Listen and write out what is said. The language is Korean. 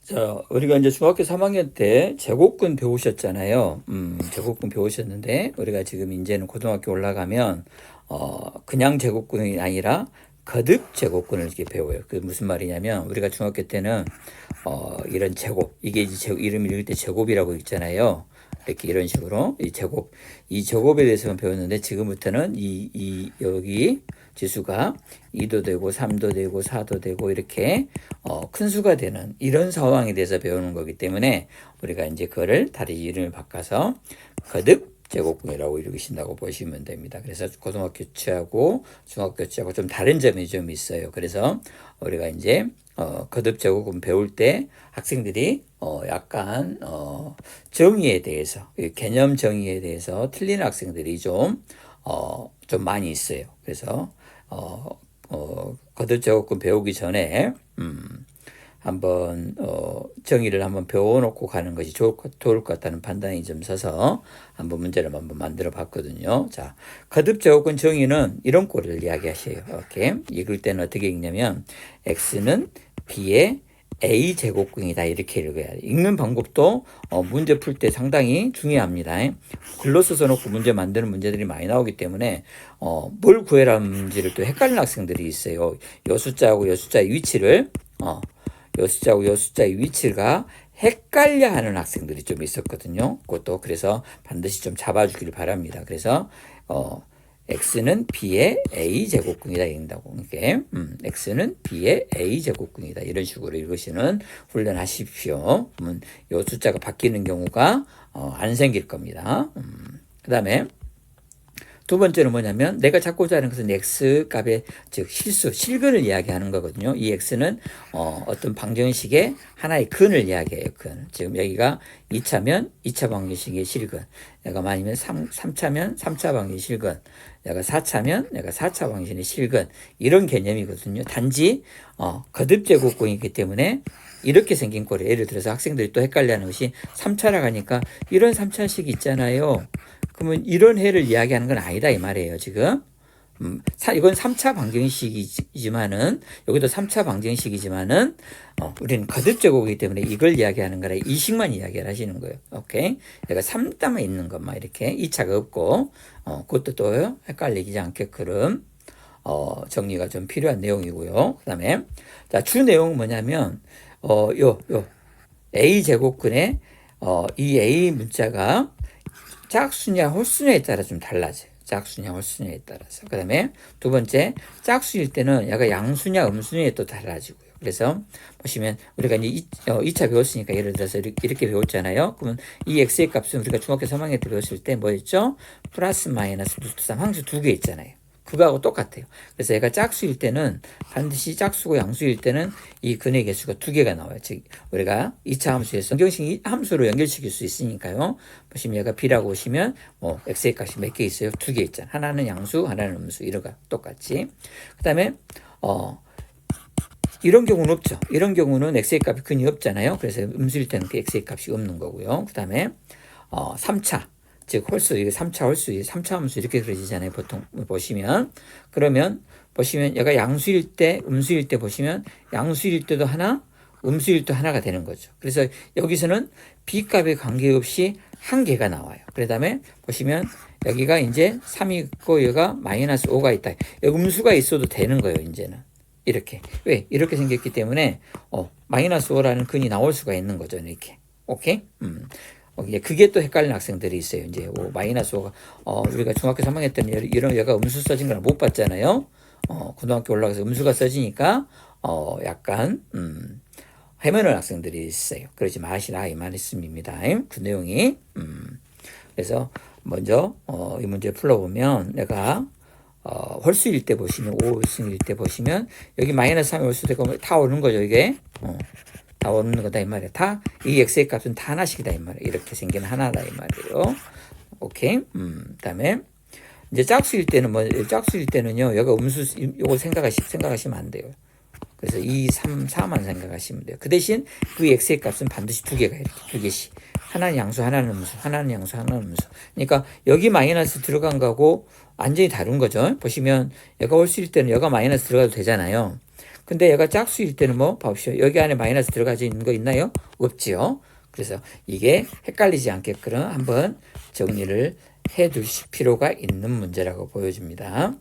자, 우리가 이제 중학교 3학년 때 제곱근 배우셨잖아요. 제곱근 배우셨는데, 우리가 지금 이제는 고등학교 올라가면, 그냥 제곱근이 아니라 거듭 제곱근을 이렇게 배워요. 그 무슨 말이냐면, 우리가 중학교 때는, 이런 제곱, 이게 이제 이름 읽을 때 제곱이라고 있잖아요. 이렇게 이런 식으로, 이 제곱에 대해서만 배웠는데, 지금부터는 여기 지수가 2도 되고 3도 되고 4도 되고 이렇게 큰 수가 되는 이런 상황에 대해서 배우는 거기 때문에 우리가 이제 그거를 다시 이름을 바꿔서 거듭 제곱근이라고 읽으신다고 보시면 됩니다. 그래서 고등학교 치하고 중학교 치하고 좀 다른 점이 좀 있어요. 그래서 우리가 이제 거듭 제곱근 배울 때 학생들이 약간 정의에 대해서 개념 정의에 대해서 틀리는 학생들이 좀 많이 있어요. 그래서 거듭 제곱근 배우기 전에 한번 정의를 한번 배워놓고 가는 것이 좋을 것 같다는 판단이 좀 서서 한번 문제를 한번 만들어 봤거든요. 자, 거듭 제곱근 정의는 이런 꼴을 이야기하셔요. 이렇게 읽을 때는 어떻게 읽냐면 x는 b의 a 제곱근이다 이렇게 읽어야 돼. 읽는 방법도 문제 풀 때 상당히 중요합니다. 글로 써서 놓고 문제 만드는 문제들이 많이 나오기 때문에 뭘 구해라는지를 또 헷갈리는 학생들이 있어요. 요 숫자하고 요 숫자의 위치를 요 숫자하고 요 숫자의 위치가 헷갈려 하는 학생들이 좀 있었거든요. 그것도 그래서 반드시 좀 잡아주길 바랍니다. 그래서 x는 b의 a 제곱근이다 읽는다고. 이렇게 x는 b의 a 제곱근이다 이런 식으로 읽으시는 훈련하십시오. 그러면 이 숫자가 바뀌는 경우가 안 생길 겁니다. 그 다음에 두 번째는 뭐냐면 내가 찾고자 하는 것은 x 값의 즉 실근을 이야기하는 거거든요. 이 x는 어떤 방정식의 하나의 근을 이야기해요. 근. 지금 여기가 2차면 2차 방정식의 실근. 내가 만이면 3차면 3차 방정식의 실근. 내가 4차면 내가 4차 방정식의 실근. 이런 개념이거든요. 단지 거듭 제곱근이기 때문에 이렇게 생긴 꼴이에요. 예를 들어서 학생들이 또 헷갈려하는 것이 3차라 가니까 이런 3차식 있잖아요. 그러면 이런 해를 이야기하는 건 아니다 이 말이에요. 지금 이건 3차 방정식이지만은 여기도 3차 방정식이지만은 우리는 거듭 제곱이기 때문에 이걸 이야기하는 거라 이 식만 이야기를 하시는 거예요. 오케이? 내가 3자만 있는 것만 이렇게 2차가 없고 그것도 또 헷갈리지 않게끔 정리가 좀 필요한 내용이고요. 그다음에 자, 주 내용은 뭐냐면 요 A 제곱근의 이 A 문자가 짝수냐 홀수냐에 따라 좀 달라져요. 짝수냐 홀수냐에 따라서. 그 다음에 두 번째 짝수일 때는 얘가 양수냐 음수냐에 또 달라지고요. 그래서 보시면 우리가 이제 2차 배웠으니까 예를 들어서 이렇게 배웠잖아요. 그러면 이 x의 값은 우리가 중학교 3학년 때 배웠을 때 뭐였죠? 플러스 마이너스 루트 3 항수 두 개 있잖아요. 그거하고 똑같아요. 그래서 얘가 짝수일 때는 반드시 짝수고 양수일 때는 이 근의 개수가 두 개가 나와요. 즉 우리가 2차 함수에서 정경식 함수로 연결시킬 수 있으니까요. 보시면 얘가 b라고 보시면 x의 값이 몇 개 있어요? 두 개 있잖아요. 하나는 양수, 하나는 음수. 이거가 똑같이. 그 다음에 이런 경우는 없죠. 이런 경우는 x의 값이 근이 없잖아요. 그래서 음수일 때는 그 x의 값이 없는 거고요. 그 다음에 3차. 즉 홀수, 이게 3차 홀수, 3차 함수 이렇게 그려지잖아요. 보통 보시면. 그러면 보시면 얘가 양수일 때, 음수일 때 보시면 양수일 때도 하나, 음수일 때 하나가 되는 거죠. 그래서 여기서는 b값에 관계없이 한 개가 나와요. 그 다음에 보시면 여기가 이제 3이 있고 여기가 마이너스 5가 있다. 여기 음수가 있어도 되는 거예요. 이제는. 이렇게. 왜? 이렇게 생겼기 때문에 마이너스 5라는 근이 나올 수가 있는 거죠. 이렇게. 오케이? 그게 또 헷갈리는 학생들이 있어요. 이제 마이너스 5가 우리가 중학교 3학년 때는 이런 얘가 음수 써진 걸 못 봤잖아요. 고등학교 올라가서 음수가 써지니까 약간 헤매는 학생들이 있어요. 그러지 마시라 이 말씀입니다. 그 내용이 그래서 먼저 이 문제 풀어보면 내가 홀수일 때 보시면 5홀수일 때 보시면 여기 마이너스 3이 올 수도 있고 다 오는 거죠. 이게 다 오는 거다 이 말이에요. 다 이 x의 값은 다 하나씩이다 이 말이에요. 이렇게 생긴 하나다 이 말이에요. 오케이. 그다음에 이제 짝수일 때는 짝수일 때는요. 여기가 음수 요거 생각하시면 안 돼요. 그래서 2, 3, 4만 생각하시면 돼요. 그 대신 그 x의 값은 반드시 두 개가 이렇게 두 개씩. 하나는 양수, 하나는 음수, 하나는 양수, 하나는 음수. 그러니까 여기 마이너스 들어간 거하고 완전히 다른 거죠. 보시면 얘가 홀수일 때는 얘가 마이너스 들어가도 되잖아요. 근데 얘가 짝수일 때는 뭐 봐보시오. 여기 안에 마이너스 들어가지 있는 거 있나요? 없지요. 그래서 이게 헷갈리지 않게끔 한번 정리를 해 두실 필요가 있는 문제라고 보여집니다.